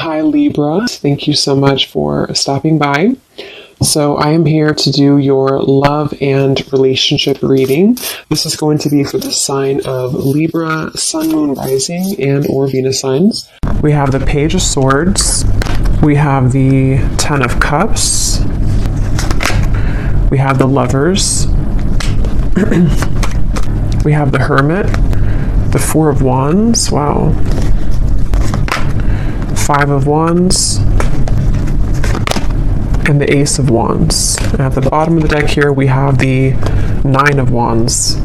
Hi Libra, thank you so much for stopping by. So I am here to do your love and relationship reading. This is going to be for the sign of Libra, Sun, Moon, Rising, and or Venus signs. We have the Page of Swords. We have the Ten of Cups. We have the Lovers. We have the Hermit. The Four of Wands. Wow. Five of Wands. And the Ace of Wands. And at the bottom of the deck here, we have the Nine of Wands.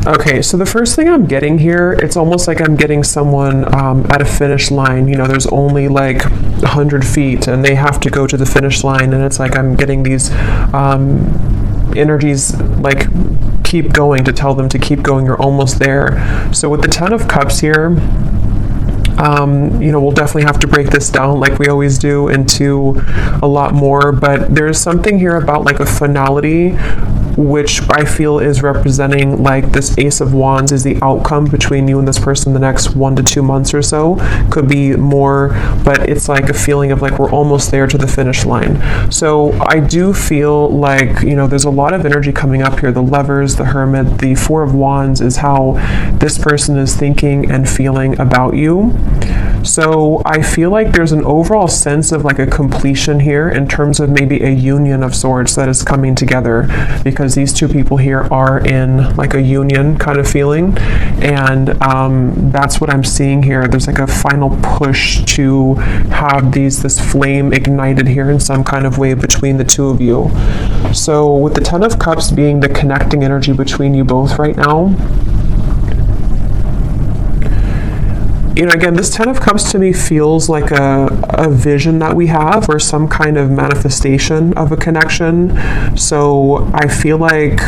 Okay, so the first thing I'm getting here, it's almost like I'm getting someone at a finish line. You know, there's only like 100 feet and they have to go to the finish line, and it's like I'm getting these energies like keep going, to tell them to keep going, you're almost there. So with the Ten of Cups here, we'll definitely have to break this down like we always do into a lot more, but there's something here about like a finality, which I feel is representing like this Ace of Wands is the outcome between you and this person the next 1 to 2 months or so. Could be more, but it's like a feeling of like we're almost there to the finish line. So I do feel like, there's a lot of energy coming up here. The Lovers, the Hermit, the Four of Wands is how this person is thinking and feeling about you. So I feel like there's an overall sense of like a completion here in terms of maybe a union of sorts that is coming together, because these two people here are in like a union kind of feeling, and that's what I'm seeing here. There's like a final push to have this flame ignited here in some kind of way between the two of you. So with the Ten of Cups being the connecting energy between you both right now, again, this Ten of Cups to me feels like a vision that we have, or some kind of manifestation of a connection. So I feel like,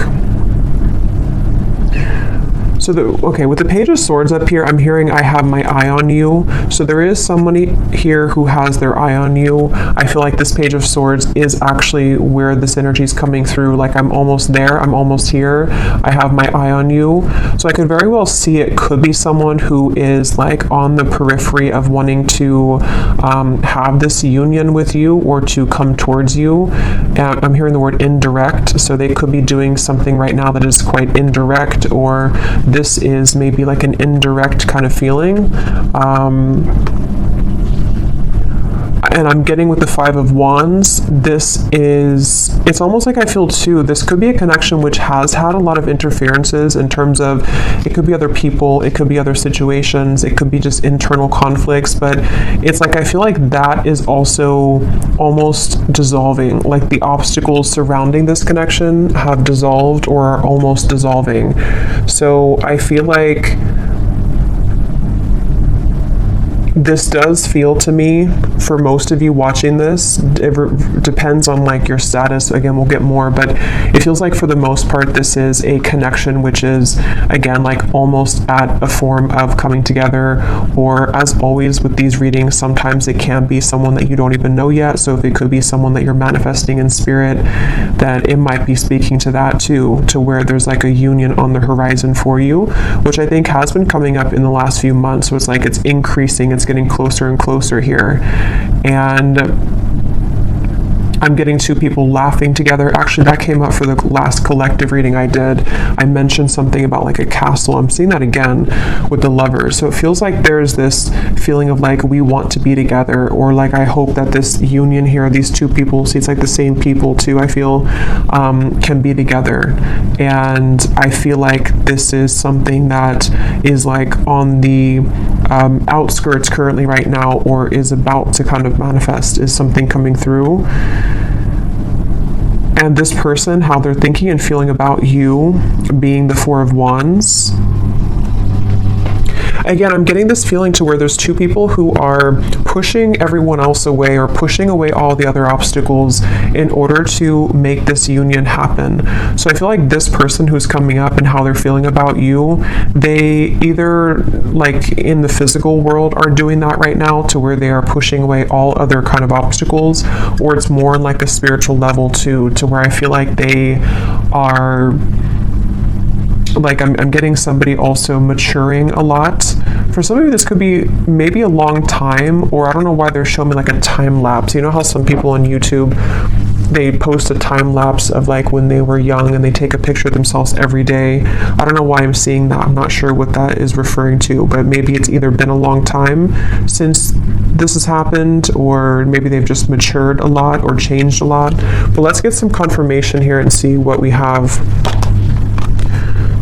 with the Page of Swords up here, I'm hearing I have my eye on you. So there is somebody here who has their eye on you. I feel like this Page of Swords is actually where this energy is coming through. Like I'm almost there, I'm almost here, I have my eye on you. So I could very well see it could be someone who is like on the periphery of wanting to have this union with you or to come towards you. I'm hearing the word indirect. So they could be doing something right now that is quite indirect, or this is maybe like an indirect kind of feeling. And I'm getting with the Five of Wands, it's almost like I feel too, this could be a connection which has had a lot of interferences in terms of, it could be other people, it could be other situations, it could be just internal conflicts, but it's like I feel like that is also almost dissolving, like the obstacles surrounding this connection have dissolved or are almost dissolving. So I feel like this does feel to me, for most of you watching this, it depends on like your status. Again, we'll get more, but it feels like for the most part, this is a connection which is, again, like almost at a form of coming together. Or as always with these readings, sometimes it can be someone that you don't even know yet. So if it could be someone that you're manifesting in spirit, that it might be speaking to that too, to where there's like a union on the horizon for you, which I think has been coming up in the last few months. So it's like it's increasing, it's getting closer and closer here. And I'm getting two people laughing together. Actually, that came up for the last collective reading I did. I mentioned something about like a castle. I'm seeing that again with the Lovers. So it feels like there's this feeling of like we want to be together, or like I hope that this union here, these two people, see it's like the same people too, I feel can be together. And I feel like this is something that is like on the outskirts currently right now, or is about to kind of manifest, is something coming through. And this person, how they're thinking and feeling about you, being the Four of Wands. Again, I'm getting this feeling to where there's two people who are pushing everyone else away, or pushing away all the other obstacles in order to make this union happen. So I feel like this person who's coming up and how they're feeling about you, they either like in the physical world are doing that right now, to where they are pushing away all other kind of obstacles, or it's more on like a spiritual level too, to where I feel like they are like, I'm getting somebody also maturing a lot For some of you, this could be maybe a long time, or I don't know why they're showing me like a time lapse. You know how some people on YouTube, they post a time lapse of like when they were young and they take a picture of themselves every day. I don't know why I'm seeing that. I'm not sure what that is referring to, but maybe it's either been a long time since this has happened, or maybe they've just matured a lot or changed a lot. But let's get some confirmation here and see what we have.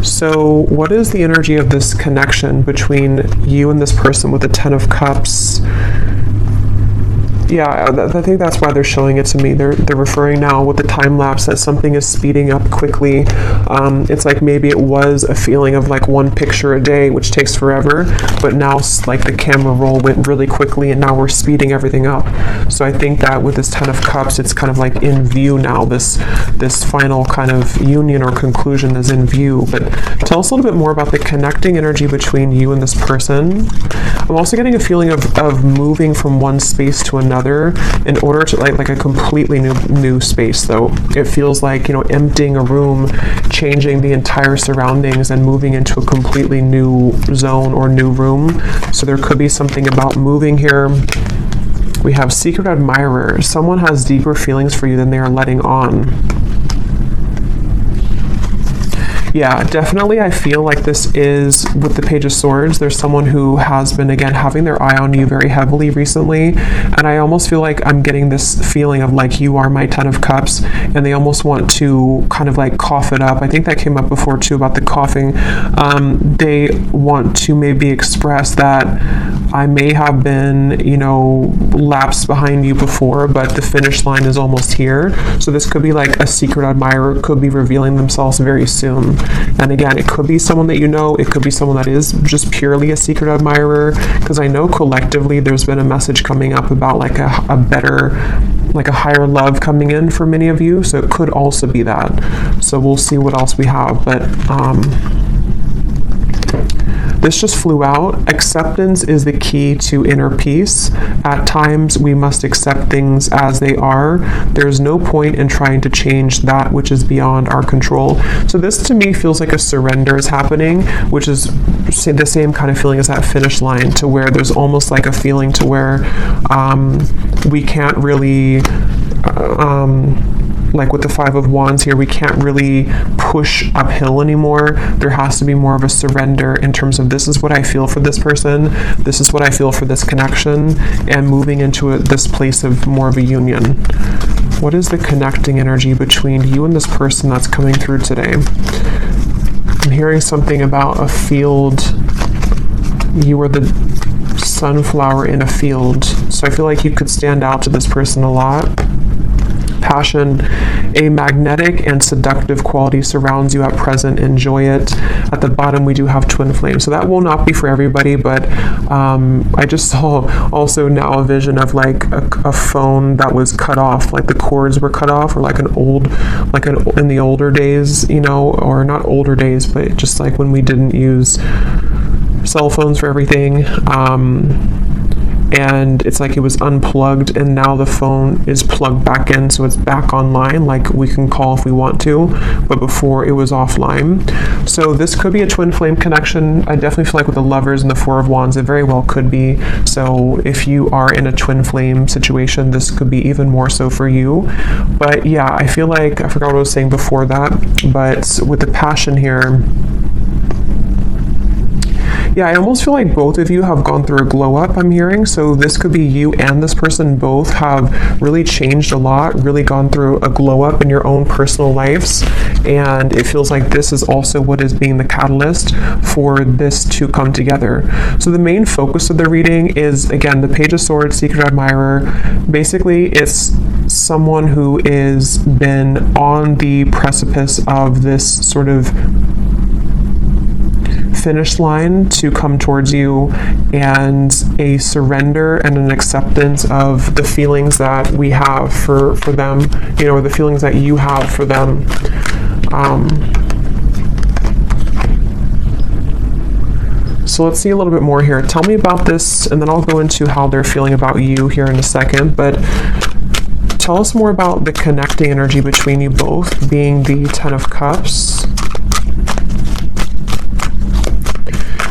So what is the energy of this connection between you and this person with the 10 of Cups? Yeah, I think that's why they're showing it to me. They're referring now with the time lapse that something is speeding up quickly. It's like maybe it was a feeling of like one picture a day, which takes forever, but now like the camera roll went really quickly and now we're speeding everything up. So I think that with this 10 of Cups, it's kind of like in view now. This final kind of union or conclusion is in view. But tell us a little bit more about the connecting energy between you and this person. I'm also getting a feeling of moving from one space to another in order to like a completely new space. Though it feels like, you know, emptying a room, changing the entire surroundings and moving into a completely new zone or new room. So there could be something about moving here. We have secret admirer. Someone has deeper feelings for you than they are letting on. Yeah, definitely I feel like this is, with the Page of Swords, there's someone who has been, again, having their eye on you very heavily recently, and I almost feel like I'm getting this feeling of like, you are my 10 of Cups, and they almost want to kind of like cough it up. I think that came up before too about the coughing. They want to maybe express that I may have been, you know, lapsed behind you before, but the finish line is almost here. So this could be like a secret admirer, could be revealing themselves very soon. And again, it could be someone that you know, it could be someone that is just purely a secret admirer, because I know collectively there's been a message coming up about like a better, like a higher love coming in for many of you, so it could also be that. So we'll see what else we have, but this just flew out. Acceptance is the key to inner peace. At times, we must accept things as they are. There's no point in trying to change that which is beyond our control. So this to me feels like a surrender is happening, which is the same kind of feeling as that finish line, to where there's almost like a feeling to where we can't really like with the 5 of Wands here, we can't really push uphill anymore. There has to be more of a surrender in terms of, this is what I feel for this person, this is what I feel for this connection, and moving into this place of more of a union. What is the connecting energy between you and this person that's coming through today? I'm hearing something about a field. You were the sunflower in a field. So I feel like you could stand out to this person a lot. Passion, a magnetic and seductive quality surrounds you at present. Enjoy it. At the bottom, we do have twin flame. So that will not be for everybody, but I just saw also now a vision of like a phone that was cut off, like the cords were cut off, or like in the older days, you know, or not older days, but just like when we didn't use cell phones for everything. And it's like it was unplugged and now the phone is plugged back in, so it's back online, like we can call if we want to, but before it was offline. So this could be a twin flame connection. I definitely feel like with the Lovers and the 4 of Wands, it very well could be. So if you are in a twin flame situation, this could be even more so for you. But yeah, I feel like, I forgot what I was saying before that, but with the passion here, yeah, I almost feel like both of you have gone through a glow up, I'm hearing. So this could be you and this person both have really changed a lot, really gone through a glow up in your own personal lives. And it feels like this is also what is being the catalyst for this to come together. So the main focus of the reading is, again, the Page of Swords, Secret Admirer. Basically, it's someone who is been on the precipice of this sort of finish line to come towards you, and a surrender and an acceptance of the feelings that we have for them, you know, or the feelings that you have for them. So let's see a little bit more here. Tell me about this, and then I'll go into how they're feeling about you here in a second, but tell us more about the connecting energy between you both, being the 10 of Cups.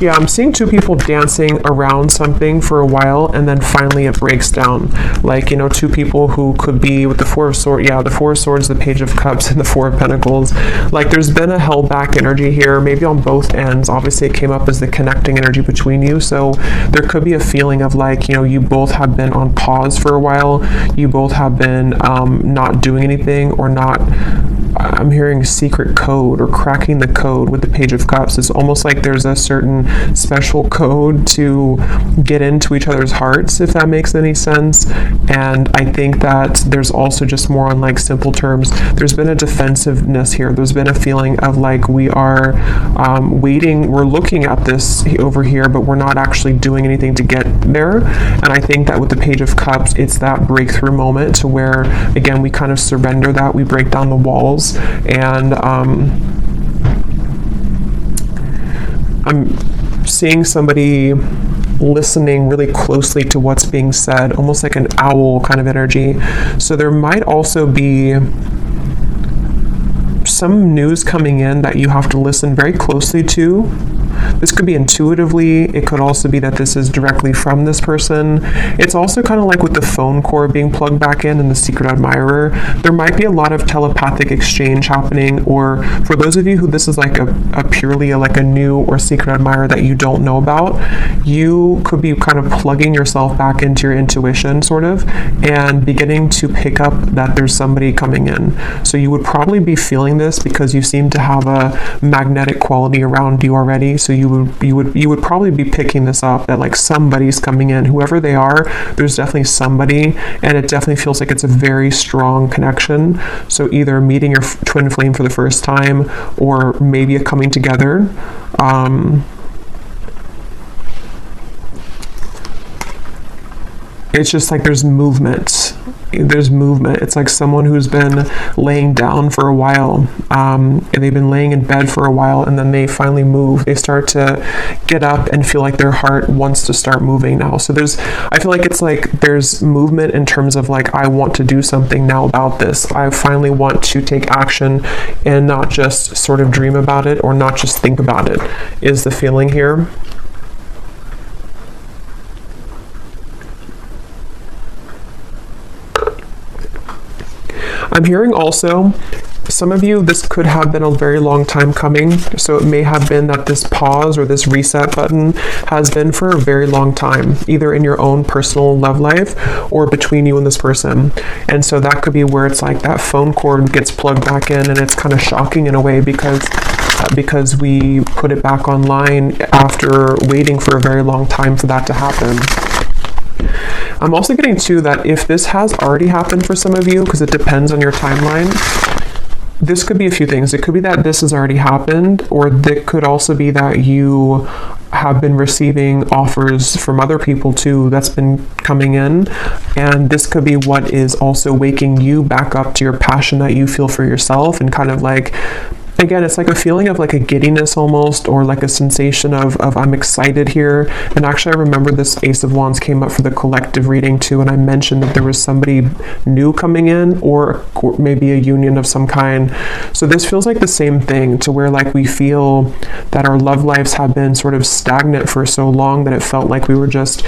Yeah, I'm seeing two people dancing around something for a while, and then finally it breaks down. Like, you know, two people who could be with the Four of Swords, the Four of Swords, the Page of Cups, and the Four of Pentacles. Like, there's been a held back energy here, maybe on both ends. Obviously, it came up as the connecting energy between you, so there could be a feeling of like, you know, you both have been on pause for a while. You both have been not doing anything, or not. I'm hearing secret code or cracking the code with the Page of Cups. It's almost like there's a certain special code to get into each other's hearts, if that makes any sense. And I think that there's also just more on like simple terms. There's been a defensiveness here. There's been a feeling of like we are waiting. We're looking at this over here, but we're not actually doing anything to get there. And I think that with the Page of Cups, it's that breakthrough moment to where, again, we kind of surrender that. We break down the walls. And I'm seeing somebody listening really closely to what's being said, almost like an owl kind of energy. So there might also be some news coming in that you have to listen very closely to. This could be intuitively. It could also be that this is directly from this person. It's also kind of like with the phone cord being plugged back in and the secret admirer. There might be a lot of telepathic exchange happening, or for those of you who this is like a purely like a new or secret admirer that you don't know about, you could be kind of plugging yourself back into your intuition sort of, and beginning to pick up that there's somebody coming in. So you would probably be feeling this because you seem to have a magnetic quality around you already. So you would probably be picking this up, that like somebody's coming in, whoever they are. There's definitely somebody, and it definitely feels like it's a very strong connection. So either meeting your twin flame for the first time, or maybe a coming together. It's just like there's movement. It's like someone who's been laying down for a while, and they've been laying in bed for a while, and then they finally move. They start to get up and feel like their heart wants to start moving now. So I feel like it's like there's movement in terms of like, I want to do something now about this. I finally want to take action and not just sort of dream about it, or not just think about it, is the feeling here. I'm hearing also, some of you, this could have been a very long time coming. So it may have been that this pause or this reset button has been for a very long time, either in your own personal love life or between you and this person. And so that could be where it's like that phone cord gets plugged back in, and it's kind of shocking in a way because we put it back online after waiting for a very long time for that to happen. I'm also getting too that if this has already happened for some of you, because it depends on your timeline, this could be a few things. It could be that this has already happened, or it could also be that you have been receiving offers from other people too that's been coming in, and this could be what is also waking you back up to your passion that you feel for yourself, and kind of like, again, it's like a feeling of like a giddiness almost, or like a sensation of I'm excited here. And actually, I remember this Ace of Wands came up for the collective reading too, and I mentioned that there was somebody new coming in, or maybe a union of some kind. So this feels like the same thing, to where like we feel that our love lives have been sort of stagnant for so long that it felt like we were just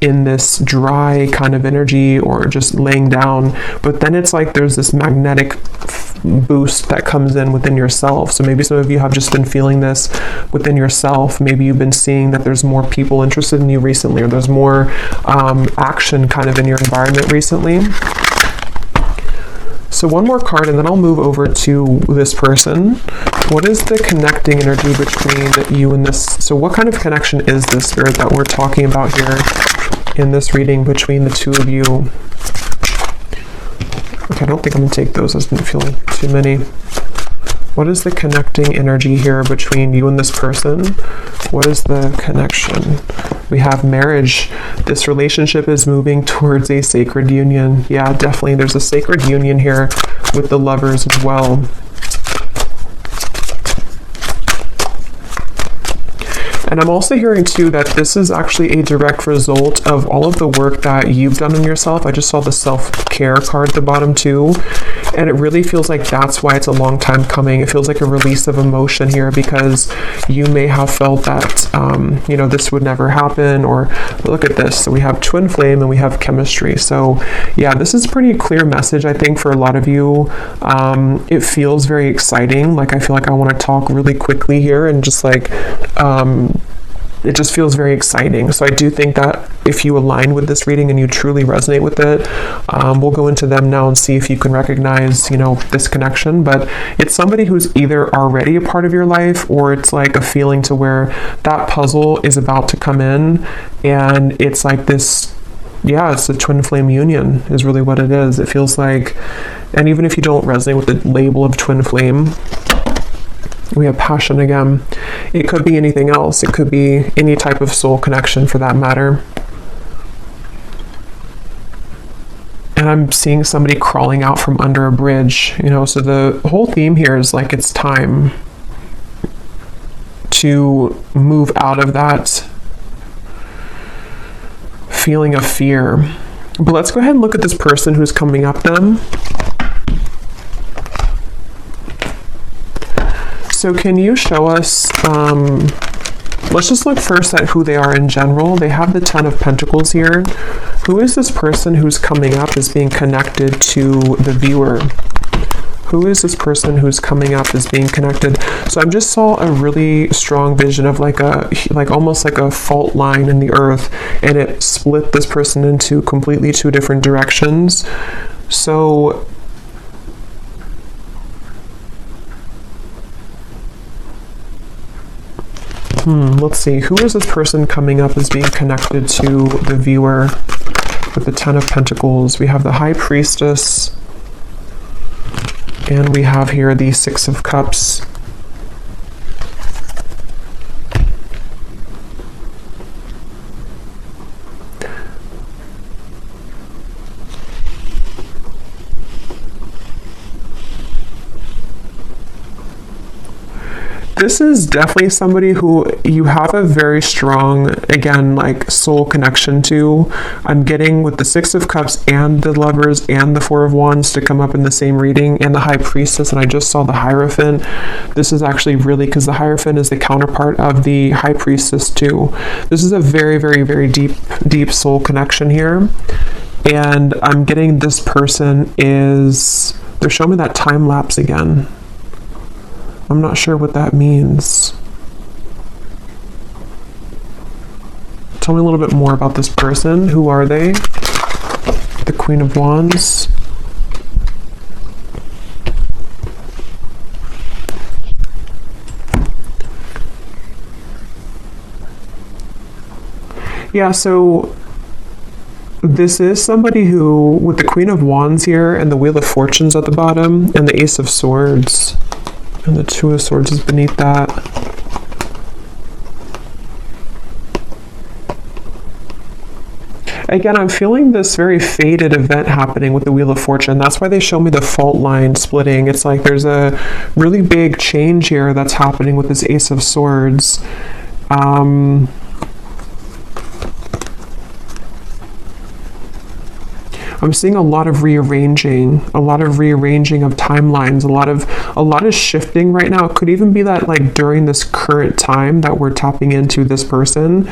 in this dry kind of energy, or just laying down. But then it's like there's this magnetic boost that comes in within yourself. So maybe some of you have just been feeling this within yourself. Maybe you've been seeing that there's more people interested in you recently, or there's more action kind of in your environment recently. So one more card, and then I'll move over to this person. What is the connecting energy between you and this? So what kind of connection is this, Spirit, that we're talking about here in this reading between the two of you? Okay, I don't think I'm going to take those. I didn't feel too many. What is the connecting energy here between you and this person? What is the connection? We have marriage. This relationship is moving towards a sacred union. Yeah, definitely. There's a sacred union here with the lovers as well. And I'm also hearing too that this is actually a direct result of all of the work that you've done on yourself. I just saw the self-care card at the bottom too. And it really feels like that's why it's a long time coming. It feels like a release of emotion here, because you may have felt that, you know, this would never happen, or look at this. So we have twin flame and we have chemistry. So yeah, this is a pretty clear message, I think, for a lot of you. It feels very exciting. Like, I feel like I want to talk really quickly here and just like, it just feels very exciting. So I do think that if you align with this reading and you truly resonate with it, we'll go into them now and see if you can recognize, you know, this connection. But it's somebody who's either already a part of your life, or it's like a feeling to where that puzzle is about to come in, and it's like this, yeah, it's a twin flame union is really what it is. It feels like, and even if you don't resonate with the label of twin flame, we have passion again. It could be anything else. It could be any type of soul connection for that matter. And I'm seeing somebody crawling out from under a bridge, you know, so the whole theme here is like, it's time to move out of that feeling of fear. But let's go ahead and look at this person who's coming up then. So can you show us, let's just look first at who they are in general. They have the 10 of Pentacles here. Who is this person who's coming up as being connected to the viewer? Who is this person who's coming up as being connected? So I just saw a really strong vision of like almost like a fault line in the earth, and it split this person into completely two different directions. So let's see, who is this person coming up as being connected to the viewer with the 10 of Pentacles? We have the High Priestess, and we have here the 6 of Cups. This is definitely somebody who you have a very strong, again, like soul connection to. I'm getting with the 6 of Cups and the Lovers and the 4 of Wands to come up in the same reading, and the High Priestess, and I just saw the Hierophant. This is actually really, because the Hierophant is the counterpart of the High Priestess too. This is a very, very, very deep soul connection here. And I'm getting this person is, they're showing me that time lapse again. I'm not sure what that means. Tell me a little bit more about this person. Who are they? The Queen of Wands. Yeah, so this is somebody who, with the Queen of Wands here and the Wheel of Fortunes at the bottom and the Ace of Swords, and the 2 of Swords is beneath that. Again, I'm feeling this very fated event happening with the Wheel of Fortune. That's why they show me the fault line splitting. It's like there's a really big change here that's happening with this Ace of Swords. I'm seeing a lot of rearranging of timelines, a lot of shifting right now. It could even be that like during this current time that we're tapping into this person,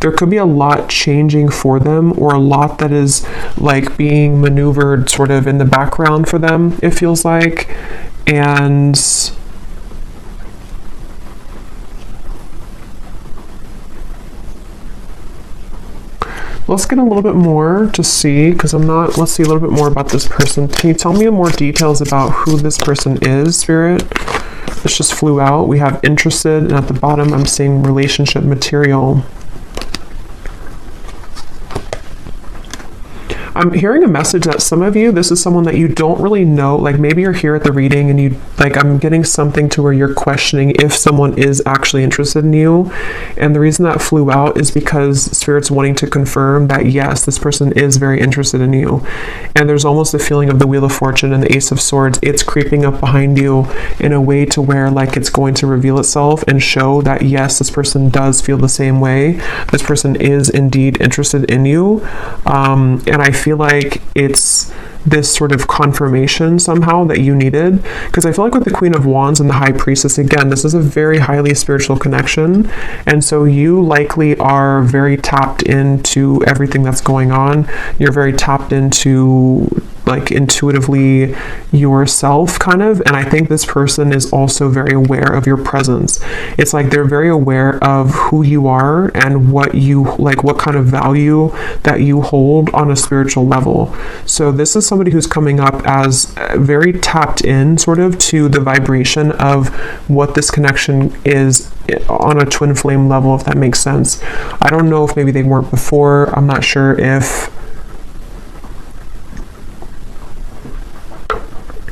there could be a lot changing for them, or a lot that is like being maneuvered sort of in the background for them, it feels like. And let's get a little bit more to see, because let's see a little bit more about this person. Can you tell me more details about who this person is, Spirit? This just flew out. We have interested, and at the bottom I'm seeing relationship material. I'm hearing a message that some of you, this is someone that you don't really know, like maybe you're here at the reading and you, like, I'm getting something to where you're questioning if someone is actually interested in you. And the reason that flew out is because Spirit's wanting to confirm that yes, this person is very interested in you. And there's almost a feeling of the Wheel of Fortune and the Ace of Swords. It's creeping up behind you in a way to where like it's going to reveal itself and show that yes, this person does feel the same way. This person is indeed interested in you. And I feel feel like it's this sort of confirmation somehow that you needed, because I feel like with the Queen of Wands and the High Priestess, again, this is a very highly spiritual connection, and so you likely are very tapped into everything that's going on. You're very tapped into, like, intuitively yourself, kind of, and I think this person is also very aware of your presence. It's like they're very aware of who you are and what you like, what kind of value that you hold on a spiritual level. So this is somebody who's coming up as very tapped in sort of to the vibration of what this connection is on a twin flame level, if that makes sense. I don't know if maybe they weren't before. I'm not sure if,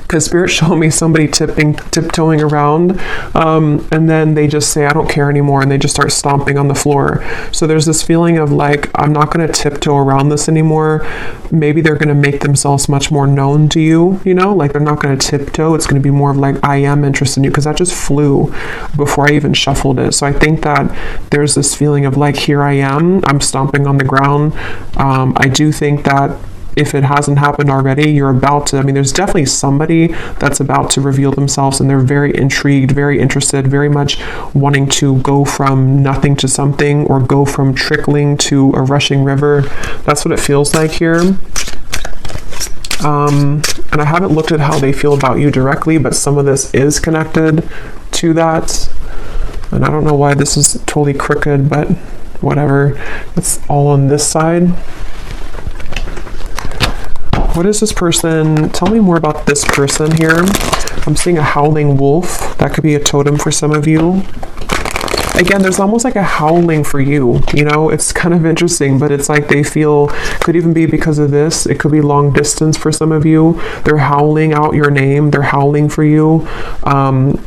because Spirit showed me somebody tiptoeing around, and then they just say, I don't care anymore, and they just start stomping on the floor. So there's this feeling of like, I'm not going to tiptoe around this anymore. Maybe they're going to make themselves much more known to you, you know, like they're not going to tiptoe. It's going to be more of like, I am interested in you, because that just flew before I even shuffled it. So I think that there's this feeling of like, here I am, I'm stomping on the ground. I do think that if it hasn't happened already, you're about to, I mean, there's definitely somebody that's about to reveal themselves, and they're very intrigued, very interested, very much wanting to go from nothing to something, or go from trickling to a rushing river. That's what it feels like here. And I haven't looked at how they feel about you directly, but some of this is connected to that. And I don't know why this is totally crooked, but whatever. It's all on this side. What is this person? Tell me more about this person here. I'm seeing a howling wolf. That could be a totem for some of you. Again, there's almost like a howling for you. You know, it's kind of interesting, but it's like they feel, could even be because of this. It could be long distance for some of you. They're howling out your name. They're howling for you.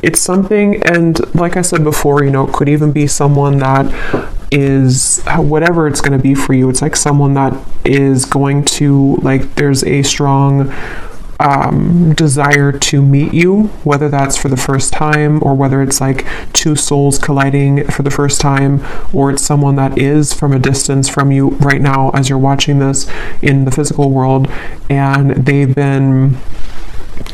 It's something, and like I said before, you know, it could even be someone that is, whatever it's going to be for you, it's like someone that is going to, like, there's a strong desire to meet you, whether that's for the first time, or whether it's like two souls colliding for the first time, or it's someone that is from a distance from you right now as you're watching this in the physical world, and they've been,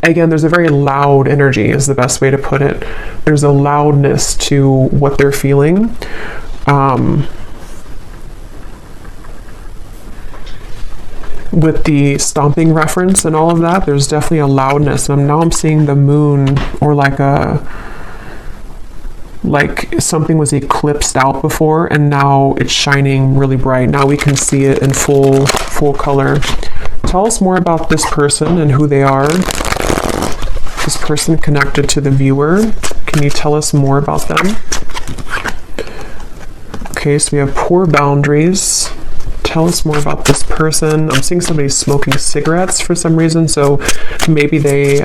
again, there's a very loud energy is the best way to put it. There's a loudness to what they're feeling. With the stomping reference and all of that, there's definitely a loudness. And now I'm seeing the moon, or like something was eclipsed out before, and now it's shining really bright. Now we can see it in full color. Tell us more about this person and who they are. This person connected to the viewer. Can you tell us more about them? Okay, so we have poor boundaries. Tell us more about this person. I'm seeing somebody smoking cigarettes for some reason, so maybe they,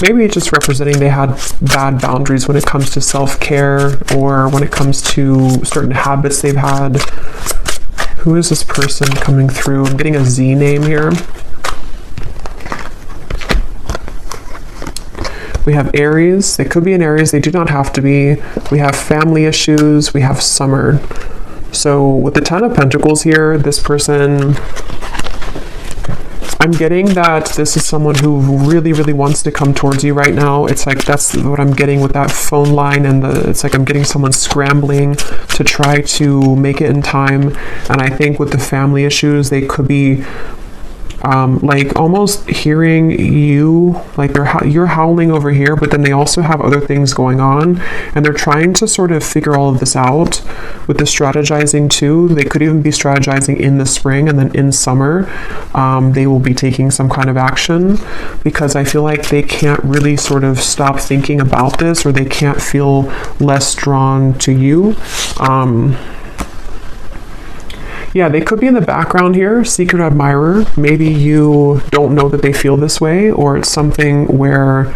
maybe it's just representing they had bad boundaries when it comes to self-care, or when it comes to certain habits they've had. Who is this person coming through? I'm getting a Z name here. We have Aries. They could be an Aries. They do not have to be. We have family issues. We have summer. So with the Ten of Pentacles here, this person, I'm getting that this is someone who really, really wants to come towards you right now. It's like, that's what I'm getting with that phone line, and it's like I'm getting someone scrambling to try to make it in time. And I think with the family issues, they could be like almost hearing you, like you're howling over here, but then they also have other things going on, and they're trying to sort of figure all of this out with the strategizing too. They could even be strategizing in the spring, and then in summer they will be taking some kind of action, because I feel like they can't really sort of stop thinking about this, or they can't feel less drawn to you. Yeah, they could be in the background here, secret admirer. Maybe you don't know that they feel this way, or it's something where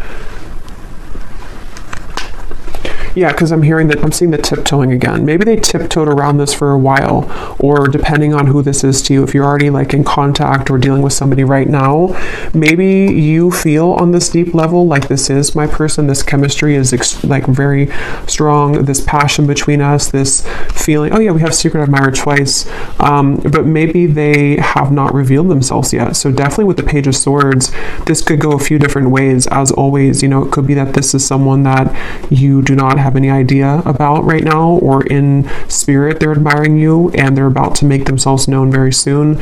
Yeah, because I'm seeing the tiptoeing again. Maybe they tiptoed around this for a while, or depending on who this is to you, if you're already like in contact or dealing with somebody right now, maybe you feel on this deep level like this is my person, this chemistry is like very strong, this passion between us, this feeling, oh yeah, we have secret admirer twice, but maybe they have not revealed themselves yet. So definitely with the Page of Swords, this could go a few different ways. As always, you know, it could be that this is someone that you do not have any idea about right now, or in spirit they're admiring you and they're about to make themselves known very soon.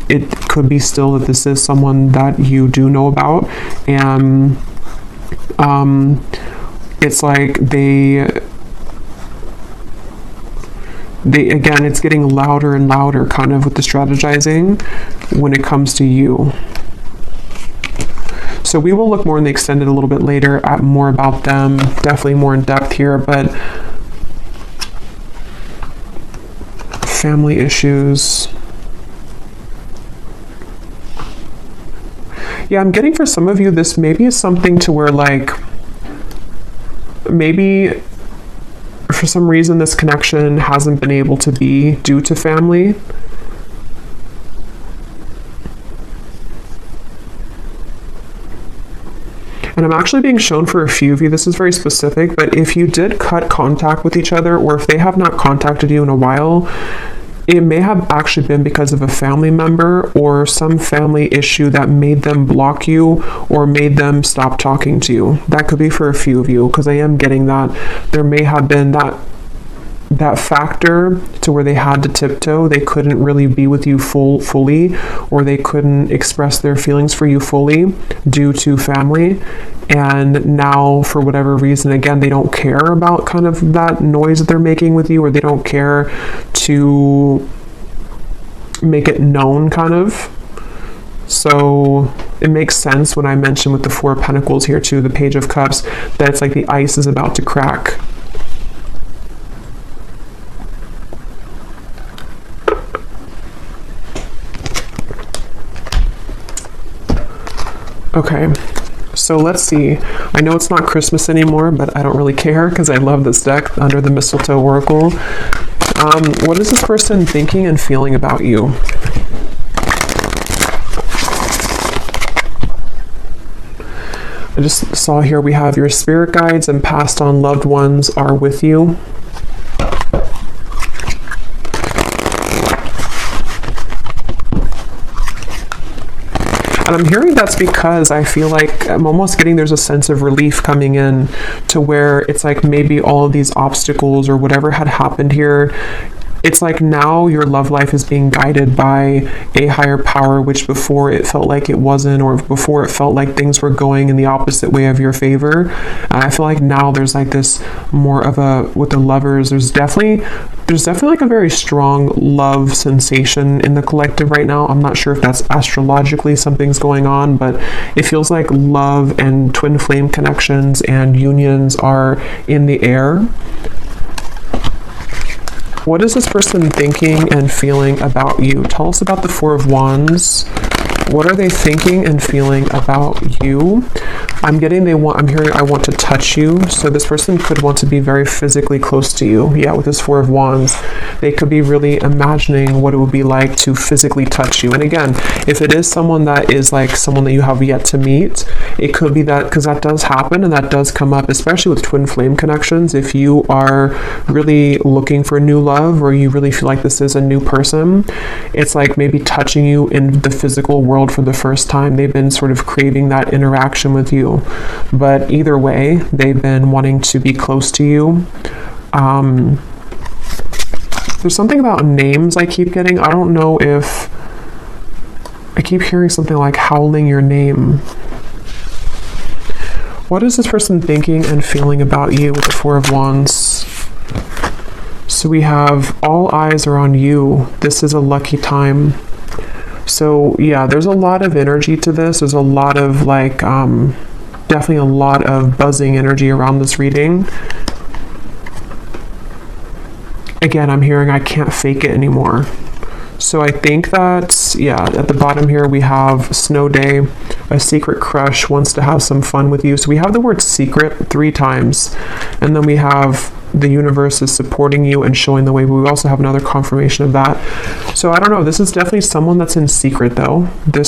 It could be still that this is someone that you do know about, and it's like they again, it's getting louder and louder kind of with the strategizing when it comes to you. So we will look more in the extended a little bit later at more about them, definitely more in depth here, but family issues. Yeah, I'm getting for some of you, this maybe is something to where like, maybe for some reason this connection hasn't been able to be due to family. And I'm actually being shown for a few of you, this is very specific, but if you did cut contact with each other, or if they have not contacted you in a while, it may have actually been because of a family member or some family issue that made them block you or made them stop talking to you. That could be for a few of you, because I am getting that there may have been that factor to where they had to tiptoe. They couldn't really be with you fully, or they couldn't express their feelings for you fully due to family. And now, for whatever reason, again, they don't care about kind of that noise that they're making with you, or they don't care to make it known kind of. So it makes sense when I mention with the Four of Pentacles here too, the Page of Cups, that it's like the ice is about to crack. Okay, so let's see. I know it's not Christmas anymore, but I don't really care because I love this deck, Under the Mistletoe Oracle. What is this person thinking and feeling about you? I just saw here we have your spirit guides and passed on loved ones are with you. And I'm hearing that's because I feel like I'm almost getting there's a sense of relief coming in to where it's like maybe all of these obstacles or whatever had happened here, it's like now your love life is being guided by a higher power, which before it felt like it wasn't, or before it felt like things were going in the opposite way of your favor. And I feel like now there's like this more of a, with the lovers, there's definitely like a very strong love sensation in the collective right now. I'm not sure if that's astrologically something's going on, but it feels like love and twin flame connections and unions are in the air. What is this person thinking and feeling about you? Tell us about the Four of Wands. What are they thinking and feeling about you? I'm hearing I want to touch you. So this person could want to be very physically close to you. Yeah, with this Four of Wands, they could be really imagining what it would be like to physically touch you. And again, if it is someone that is like someone that you have yet to meet, it could be that, because that does happen and that does come up, especially with twin flame connections. If you are really looking for new love, or you really feel like this is a new person, it's like maybe touching you in the physical world for the first time. They've been sort of craving that interaction with you. But either way, they've been wanting to be close to you. There's something about names I keep getting. I don't know if I keep hearing something like howling your name. What is this person thinking and feeling about you with the Four of Wands? So we have all eyes are on you. This is a lucky time. So yeah, there's a lot of energy to this. There's a lot of like, definitely a lot of buzzing energy around this reading. Again, I'm hearing I can't fake it anymore. So I think that, yeah, at the bottom here we have snow day, a secret crush wants to have some fun with you. So we have the word secret 3 times, and then we have the universe is supporting you and showing the way. But we also have another confirmation of that. So I don't know, this is definitely someone that's in secret though. They're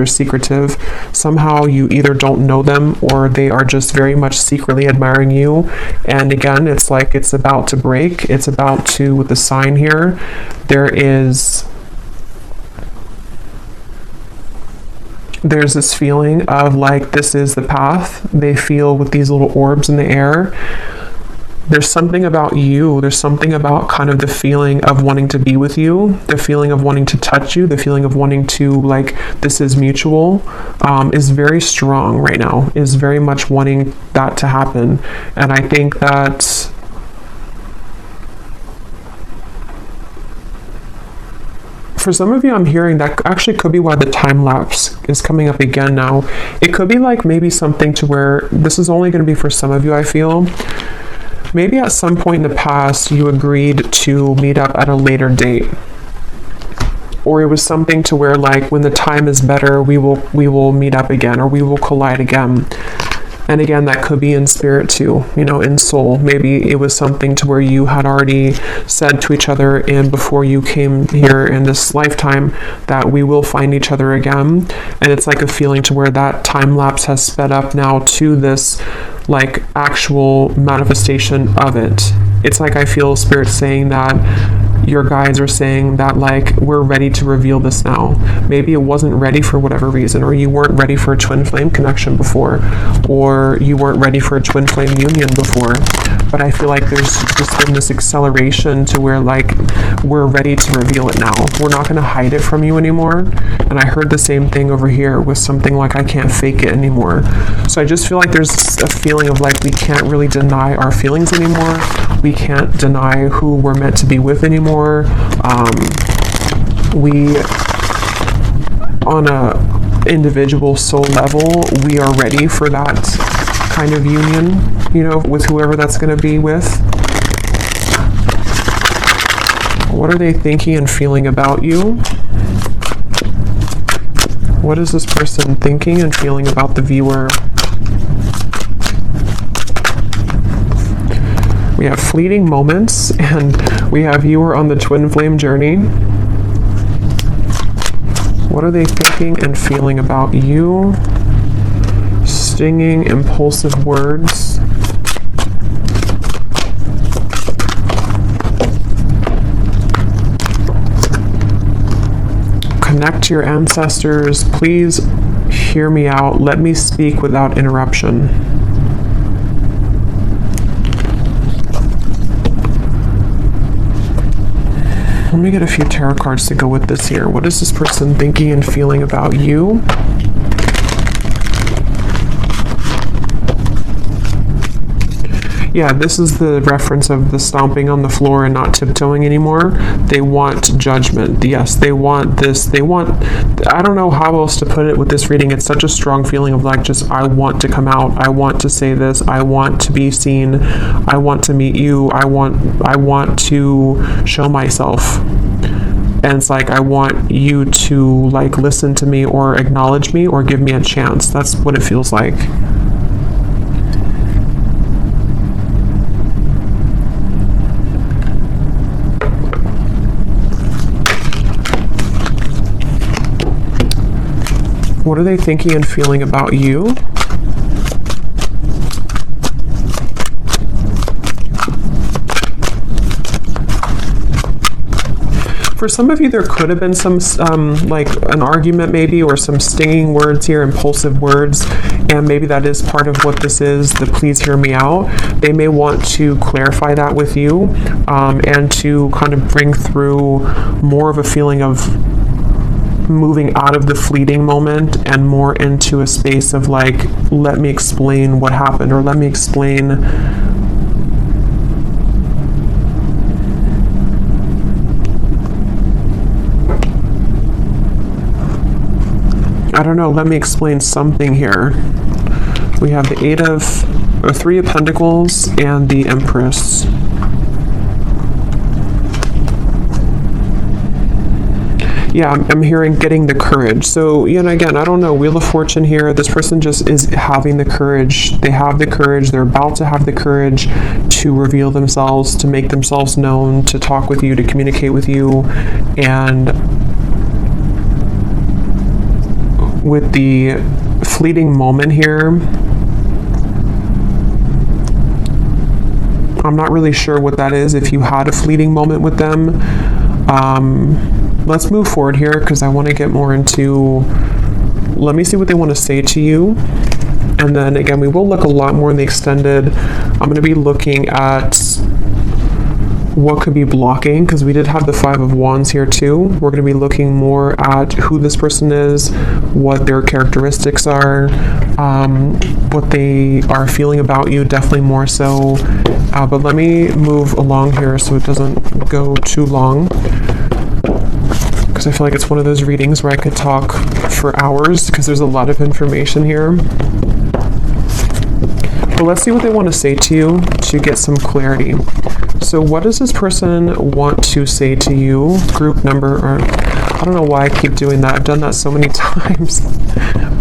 secretive. Somehow you either don't know them or they are just very much secretly admiring you. And again, it's like it's about to break. It's about to, with the sign here, there's this feeling of like this is the path. They feel with these little orbs in the air. There's something about you, there's something about kind of the feeling of wanting to be with you, the feeling of wanting to touch you, the feeling of wanting to, like, this is mutual, is very strong right now, is very much wanting that to happen. And I think that for some of you, I'm hearing that actually could be why the time lapse is coming up again now. It could be like maybe something to where this is only going to be for some of you, I feel. Maybe at some point in the past, you agreed to meet up at a later date. Or it was something to where, like, when the time is better, we will meet up again, or we will collide again. And again, that could be in spirit too, you know, in soul. Maybe it was something to where you had already said to each other, and before you came here in this lifetime, that we will find each other again. And it's like a feeling to where that time lapse has sped up now to this, like, actual manifestation of it. It's like I feel spirit saying that your guides are saying that, like, we're ready to reveal this now. Maybe it wasn't ready for whatever reason, or you weren't ready for a twin flame connection before, or you weren't ready for a twin flame union before. But I feel like there's just been this acceleration to where, like, we're ready to reveal it now. We're not going to hide it from you anymore. And I heard the same thing over here with something like, I can't fake it anymore. So I just feel like there's a feeling of like we can't really deny our feelings anymore. We can't deny who we're meant to be with anymore. We, on a individual soul level, we are ready for that kind of union, you know, with whoever that's going to be with. What are they thinking and feeling about you? What is this person thinking and feeling about the viewer? We have fleeting moments, and we have viewer on the twin flame journey. What are they thinking and feeling about you? Stinging, impulsive words. Connect to your ancestors. Please hear me out. Let me speak without interruption. Let me get a few tarot cards to go with this here. What is this person thinking and feeling about you? Yeah, this is the reference of the stomping on the floor and not tiptoeing anymore. They want judgment. Yes, they want this. They want, I don't know how else to put it with this reading. It's such a strong feeling of like, just, I want to come out. I want to say this. I want to be seen. I want to meet you. I want to show myself. And it's like, I want you to, like, listen to me or acknowledge me or give me a chance. That's what it feels like. What are they thinking and feeling about you? For some of you, there could have been some, like an argument maybe, or some stinging words here, impulsive words, and maybe that is part of what this is, the please hear me out. They may want to clarify that with you, and to kind of bring through more of a feeling of moving out of the fleeting moment and more into a space of like, let me explain what happened, or let me explain I don't know, let me explain something here. We have the Three of Pentacles and the Empress. yeah, I'm hearing getting the courage. So, you know, again, I don't know, Wheel of Fortune here. This person just is having the courage. They have the courage. They're about to have the courage to reveal themselves, to make themselves known, to talk with you, to communicate with you. And with the fleeting moment here, I'm not really sure what that is, if you had a fleeting moment with them. Let's move forward here, because I want to get more into, let me see what they want to say to you. And then again, we will look a lot more in the extended. I'm going to be looking at what could be blocking, because we did have the Five of Wands here too. We're going to be looking more at who this person is, what their characteristics are, what they are feeling about you, definitely more so. But let me move along here so it doesn't go too long, because I feel like it's one of those readings where I could talk for hours, because there's a lot of information here. But let's see what they want to say to you to get some clarity. So what does this person want to say to you? Group number, or I don't know why I keep doing that. I've done that so many times.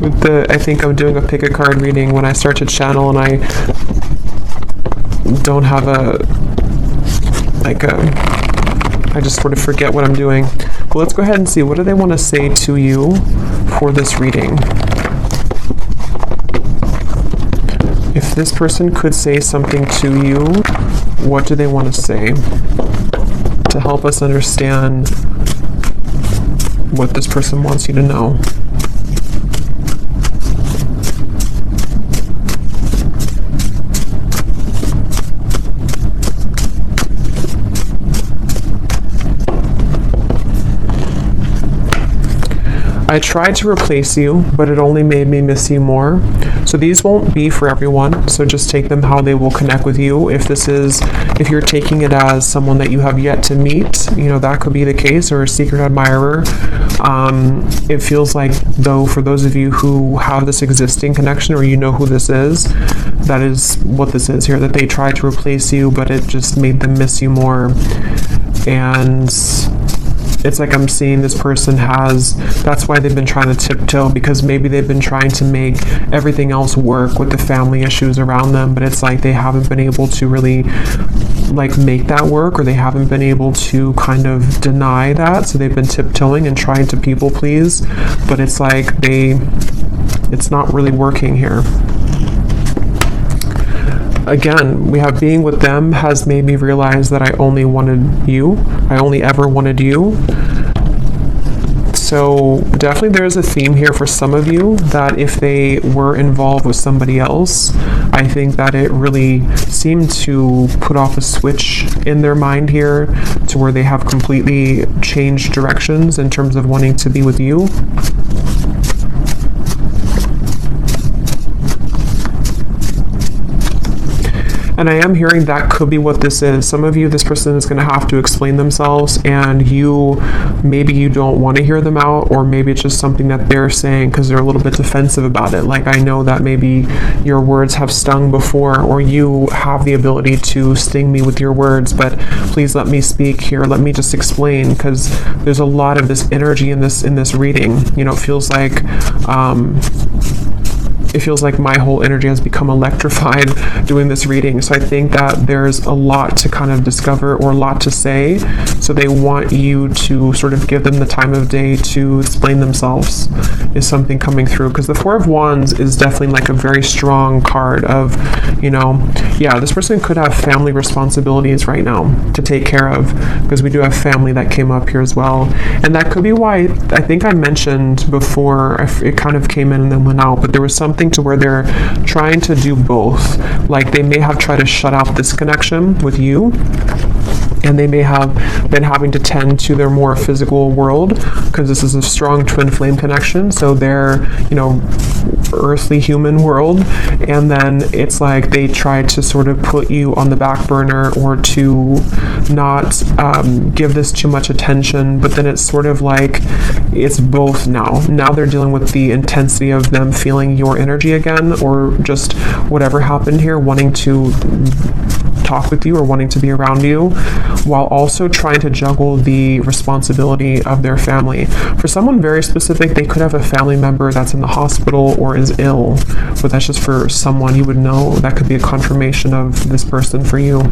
With the, I think I'm doing a pick a card reading when I start to channel and I don't have I just sort of forget what I'm doing. But let's go ahead and see, what do they want to say to you for this reading? If this person could say something to you, what do they want to say to help us understand what this person wants you to know? I tried to replace you, but it only made me miss you more. So these won't be for everyone, so just take them how they will connect with you. If you're taking it as someone that you have yet to meet, you know, that could be the case, or a secret admirer. It feels like, though, for those of you who have this existing connection, or you know who this is, that is what this is here, that they tried to replace you, but it just made them miss you more. And it's like I'm seeing this person that's why they've been trying to tiptoe, because maybe they've been trying to make everything else work with the family issues around them, but it's like they haven't been able to really like make that work, or they haven't been able to kind of deny that, so they've been tiptoeing and trying to people please, but it's like it's not really working here. Again, we have being with them has made me realize that I only wanted you. I only ever wanted you. So definitely there's a theme here for some of you that if they were involved with somebody else, I think that it really seemed to put off a switch in their mind here to where they have completely changed directions in terms of wanting to be with you. And I am hearing that could be what this is. Some of you, this person is going to have to explain themselves, and maybe you don't want to hear them out, or maybe it's just something that they're saying because they're a little bit defensive about it. Like, I know that maybe your words have stung before, or you have the ability to sting me with your words, but please let me speak here. Let me just explain, because there's a lot of this energy in this reading. You know, it feels like my whole energy has become electrified doing this reading. So I think that there's a lot to kind of discover, or a lot to say. So they want you to sort of give them the time of day to explain themselves, is something coming through. Because the Four of Wands is definitely like a very strong card of, you know, yeah, this person could have family responsibilities right now to take care of, because we do have family that came up here as well. And that could be why I think I mentioned before, it kind of came in and then went out, but there was something to where they're trying to do both. Like, they may have tried to shut out this connection with you, and they may have been having to tend to their more physical world, because this is a strong twin flame connection, so their, you know, earthly human world, and then it's like they tried to sort of put you on the back burner, or to not give this too much attention, but then it's sort of like it's both now. Now they're dealing with the intensity of them feeling your energy again, or just whatever happened here, wanting to talk with you or wanting to be around you, while also trying to juggle the responsibility of their family. For someone very specific, they could have a family member that's in the hospital or is ill, but that's just for someone you would know. That could be a confirmation of this person for you.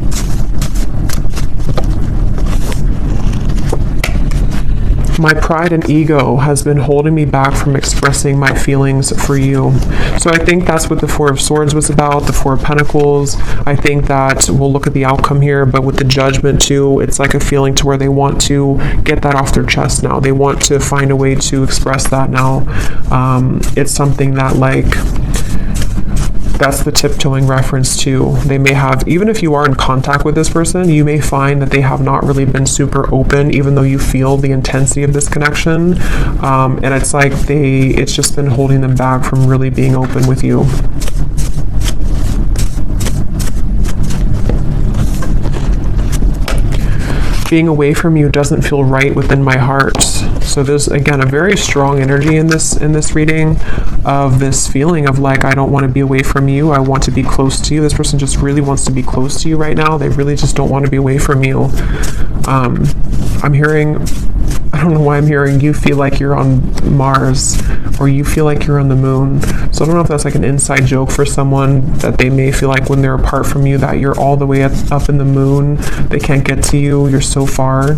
My pride and ego has been holding me back from expressing my feelings for you. So I think that's what the Four of Swords was about, the Four of Pentacles. I think that we'll look at the outcome here, but with the Judgment too, it's like a feeling to where they want to get that off their chest now. They want to find a way to express that now. It's something that, like, that's the tiptoeing reference too. They may have, even if you are in contact with this person, you may find that they have not really been super open, even though you feel the intensity of this connection. And it's like it's just been holding them back from really being open with you. Being away from you doesn't feel right within my heart. So there's, again, a very strong energy in this reading of this feeling of like, I don't want to be away from you. I want to be close to you. This person just really wants to be close to you right now. They really just don't want to be away from you. I'm hearing, I don't know why I'm hearing you feel like you're on Mars, or you feel like you're on the moon. So I don't know if that's like an inside joke for someone, that they may feel like when they're apart from you that you're all the way up in the moon. They can't get to you. You're so far.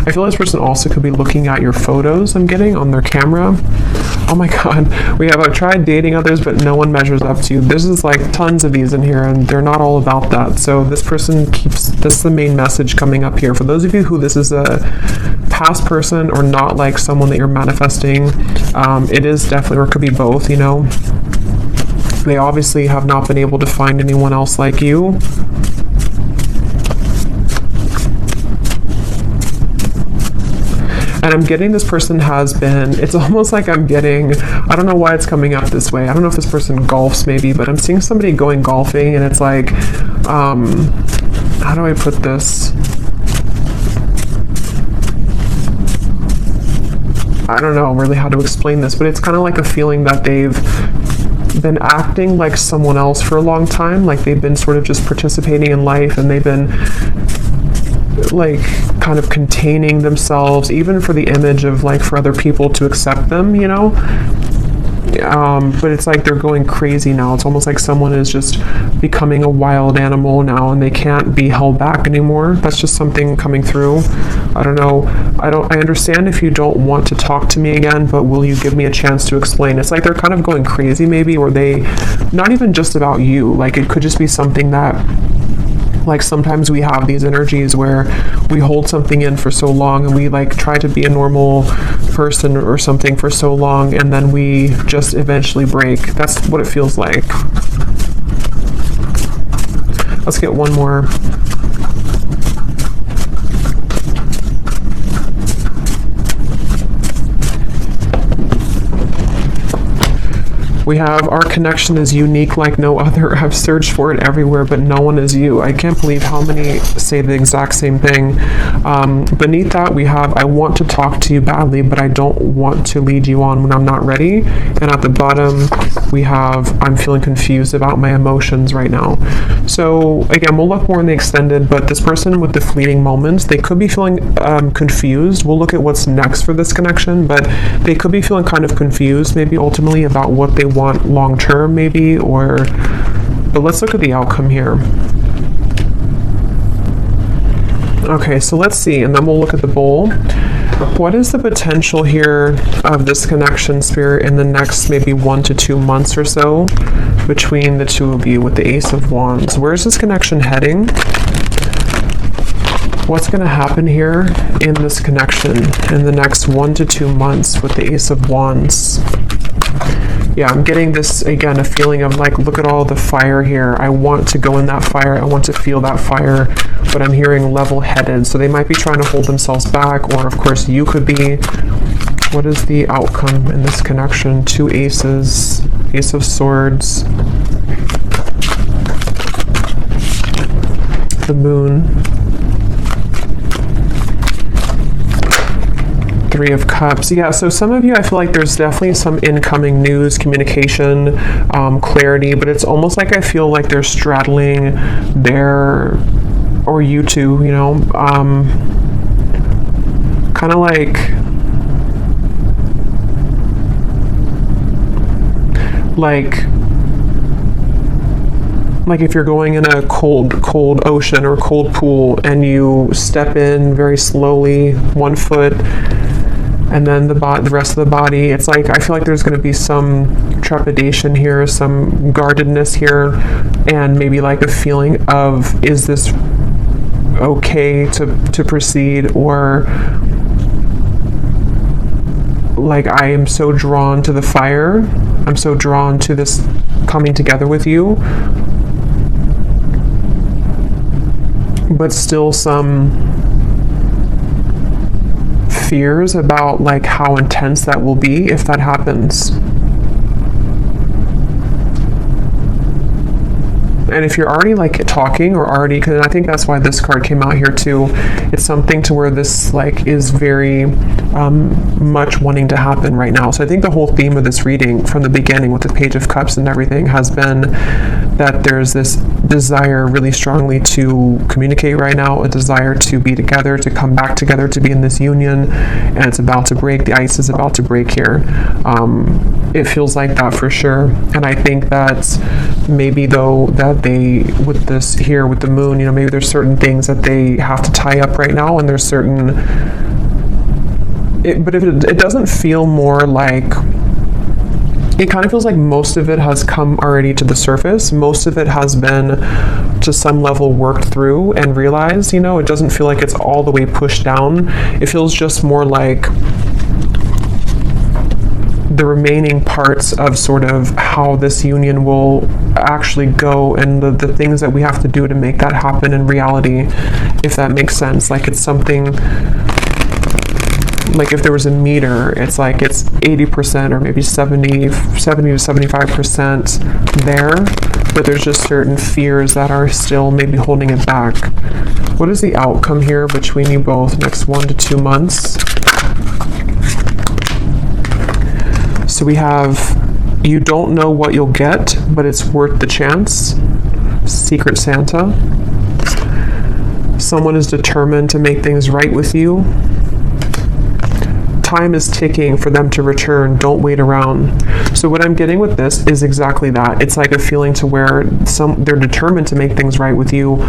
I feel this person also could be looking at your photos I'm getting on their camera. Oh my god, I've tried dating others, but no one measures up to you. There's just like tons of these in here, and they're not all about that. So this person this is the main message coming up here. For those of you who this is a past person or not like someone that you're manifesting, it is definitely, or it could be both, you know. They obviously have not been able to find anyone else like you. And I'm getting this person has been, it's almost like I'm getting, I don't know why it's coming up this way. I don't know if this person golfs maybe, but I'm seeing somebody going golfing, and it's like, how do I put this? I don't know really how to explain this, but it's kind of like a feeling that they've been acting like someone else for a long time. Like they've been sort of just participating in life, and they've been like kind of containing themselves, even for the image of like for other people to accept them, you know. But it's like they're going crazy now. It's almost like someone is just becoming a wild animal now, and they can't be held back anymore. That's just something coming through. I don't know. I understand if you don't want to talk to me again, but will you give me a chance to explain? It's like they're kind of going crazy maybe, or they, not even just about you. Like it could just be something that, like sometimes we have these energies where we hold something in for so long, and we like try to be a normal person or something for so long, and then we just eventually break. That's what it feels like. Let's get one more. We have, our connection is unique like no other. I've searched for it everywhere, but no one is you. I can't believe how many say the exact same thing. Beneath that, we have, I want to talk to you badly, but I don't want to lead you on when I'm not ready. And at the bottom, we have, I'm feeling confused about my emotions right now. So again, we'll look more in the extended, but this person with the fleeting moments, they could be feeling confused. We'll look at what's next for this connection, but they could be feeling kind of confused, maybe ultimately about what they want long term maybe, but let's look at the outcome here. Okay, so let's see, and then we'll look at the bowl. What is the potential here of this connection, Spirit, in the next maybe 1 to 2 months or so between the two of you with the Ace of Wands? Where's this connection heading? What's going to happen here in this connection in the next 1 to 2 months with the Ace of Wands? Yeah, I'm getting this, again, a feeling of like, look at all the fire here. I want to go in that fire. I want to feel that fire, but I'm hearing level-headed. So they might be trying to hold themselves back, or of course you could be. What is the outcome in this connection? 2 aces, Ace of Swords, the Moon, Three of Cups. Yeah, so some of you, I feel like there's definitely some incoming news, communication, clarity, but it's almost like I feel like they're straddling their, or you two, you know, kind of like if you're going in a cold ocean or cold pool and you step in very slowly, 1 foot, and then the rest of the body, it's like I feel like there's going to be some trepidation here, some guardedness here, and maybe like a feeling of, is this okay to proceed, or like I am so drawn to the fire, I'm so drawn to this coming together with you, but still some fears about like how intense that will be if that happens. And if you're already like talking or already, because I think that's why this card came out here too, it's something to where this like is very much wanting to happen right now. So I think the whole theme of this reading from the beginning with the Page of Cups and everything has been that there's this desire really strongly to communicate right now, a desire to be together, to come back together, to be in this union, and it's about to break. The ice is about to break here. It feels like that for sure. And I think that maybe though that they, with this here with the moon, you know, maybe there's certain things that they have to tie up right now, and there's certain, but if it doesn't feel more like, it kind of feels like most of it has come already to the surface. Most of it has been to some level worked through and realized, you know, it doesn't feel like it's all the way pushed down. It feels just more like the remaining parts of sort of how this union will actually go, and the things that we have to do to make that happen in reality, if that makes sense. Like it's something, like if there was a meter, it's like it's 80% or maybe 70 to 75% there, but there's just certain fears that are still maybe holding it back. What is the outcome here between you both next 1 to 2 months? So we have, you don't know what you'll get, but it's worth the chance. Secret Santa. Someone is determined to make things right with you. Time is ticking for them to return. Don't wait around. So what I'm getting with this is exactly that. It's like a feeling to where they're determined to make things right with you.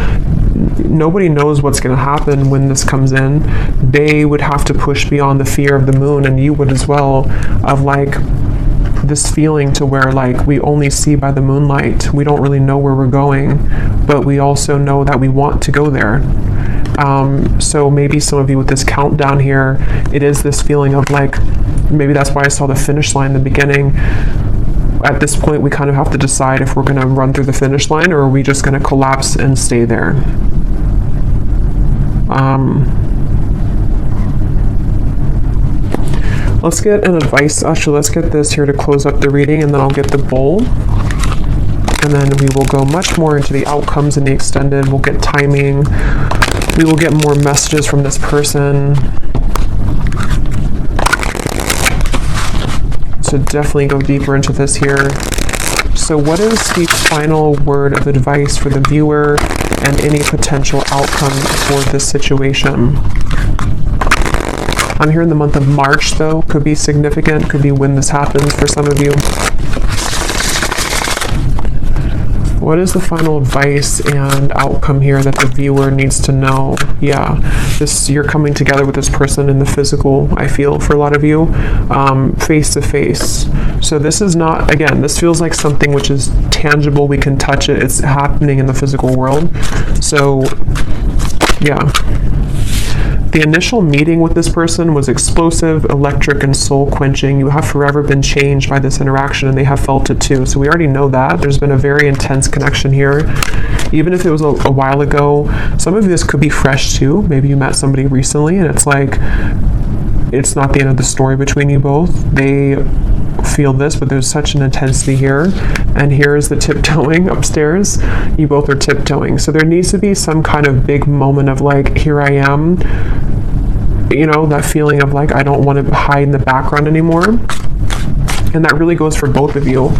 Nobody knows what's going to happen when this comes in. They would have to push beyond the fear of the moon, and you would as well, of like this feeling to where like we only see by the moonlight. We don't really know where we're going, but we also know that we want to go there. So maybe some of you with this countdown here, it is this feeling of like, maybe that's why I saw the finish line in the beginning. At this point, we kind of have to decide if we're going to run through the finish line, or are we just going to collapse and stay there. Let's get an advice. Actually, let's get this here to close up the reading, and then I'll get the bowl. And then we will go much more into the outcomes and the extended. We'll get timing. We will get more messages from this person. So definitely go deeper into this here. So what is the final word of advice for the viewer and any potential outcome for this situation? I'm here in the month of March, though. Could be significant. Could be when this happens for some of you. What is the final advice and outcome here that the viewer needs to know? Yeah, you're coming together with this person in the physical, I feel, for a lot of you, face to face. So this is not, again, this feels like something which is tangible. We can touch it. It's happening in the physical world. So, yeah. The initial meeting with this person was explosive, electric, and soul-quenching. You have forever been changed by this interaction, and they have felt it too. So we already know that. There's been a very intense connection here. Even if it was a while ago, some of this could be fresh too. Maybe you met somebody recently, and it's like, it's not the end of the story between you both. They feel this, but there's such an intensity here. And here is the tiptoeing upstairs. You both are tiptoeing. So there needs to be some kind of big moment of like, here I am. you know, that feeling of like, I don't want to hide in the background anymore. And that really goes for both of you.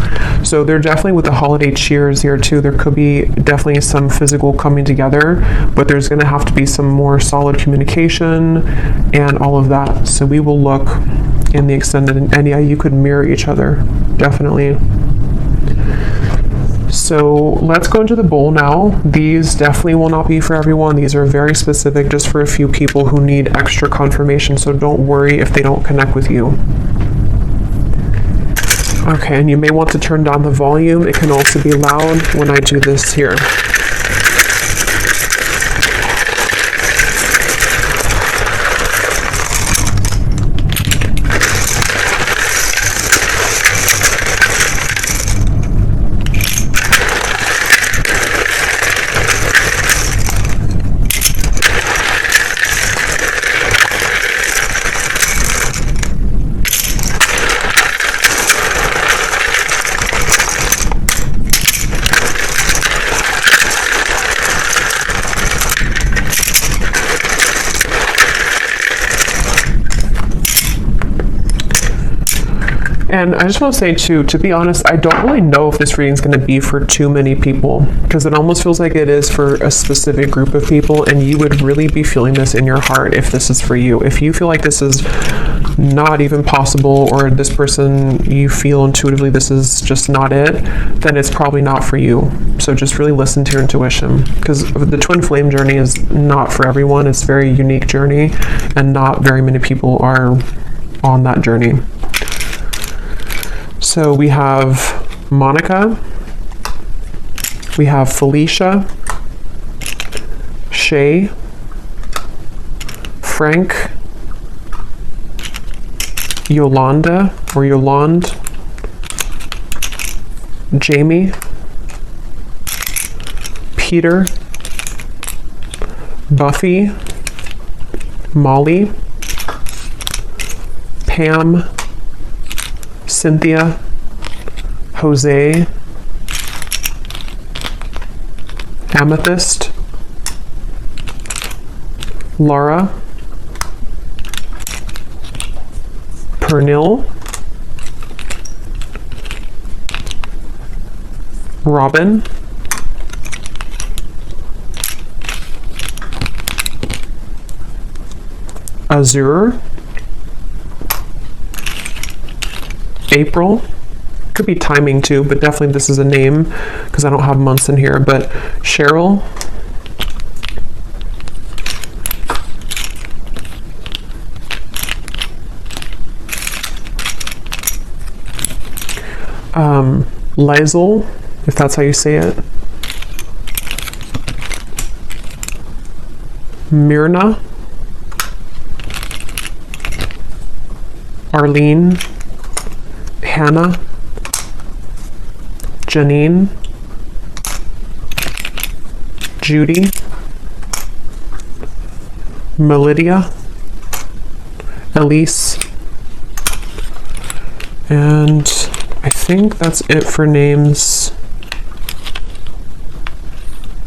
So they're definitely with the holiday cheers here too. There could be definitely some physical coming together, but there's going to have to be some more solid communication and all of that. So we will look in the extended, and yeah, you could mirror each other, definitely. So let's go into the bowl now. These definitely will not be for everyone. These are very specific, just for a few people who need extra confirmation. So don't worry if they don't connect with you. Okay, and you may want to turn down the volume. It can also be loud when I do this here. And I just want to say too, to be honest, I don't really know if this reading is going to be for too many people, because it almost feels like it is for a specific group of people, and you would really be feeling this in your heart if this is for you. If you feel like this is not even possible, or this person, you feel intuitively this is just not it, then it's probably not for you. So just really listen to your intuition, because the twin flame journey is not for everyone. It's a very unique journey, and not very many people are on that journey. So we have Monica, we have Felicia, Shay, Frank, Yolanda or Yolande, Jamie, Peter, Buffy, Molly, Pam, Cynthia, Jose, Amethyst, Laura, Pernil, Robin, Azure, April. Could be timing too, but definitely this is a name because I don't have months in here. But Cheryl, Lizel, if that's how you say it, Myrna, Arlene, Hannah, Janine, Judy, Melidia, Elise, and I think that's it for names.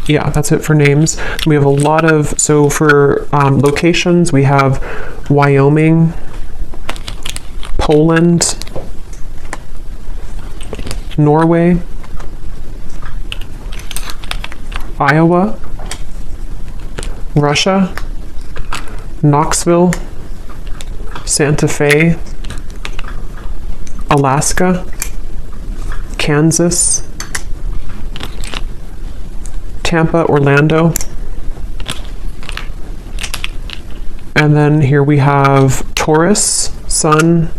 Yeah, that's it for names. We have a lot of, so for locations, we have Wyoming, Poland, Norway, Iowa, Russia, Knoxville, Santa Fe, Alaska, Kansas, Tampa, Orlando, and then here we have Taurus, Sun,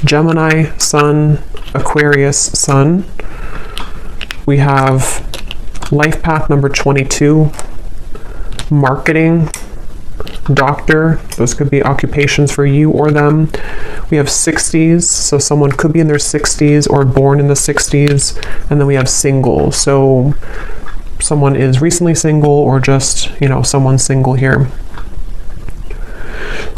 Gemini, Sun, Aquarius, Sun. We have life path number 22, marketing, doctor. Those could be occupations for you or them. We have 60s, so someone could be in their 60s or born in the 60s. And then we have single, so someone is recently single or just, you know, someone single here.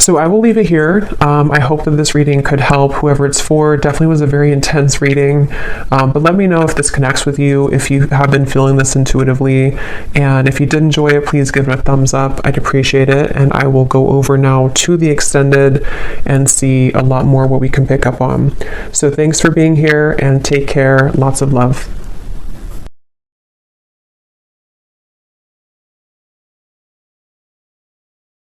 So I will leave it here. I hope that this reading could help whoever it's for. Definitely was a very intense reading, but let me know if this connects with you, if you have been feeling this intuitively, and if you did enjoy it, please give it a thumbs up. I'd appreciate it, and I will go over now to the extended and see a lot more what we can pick up on. So thanks for being here, and take care. Lots of love.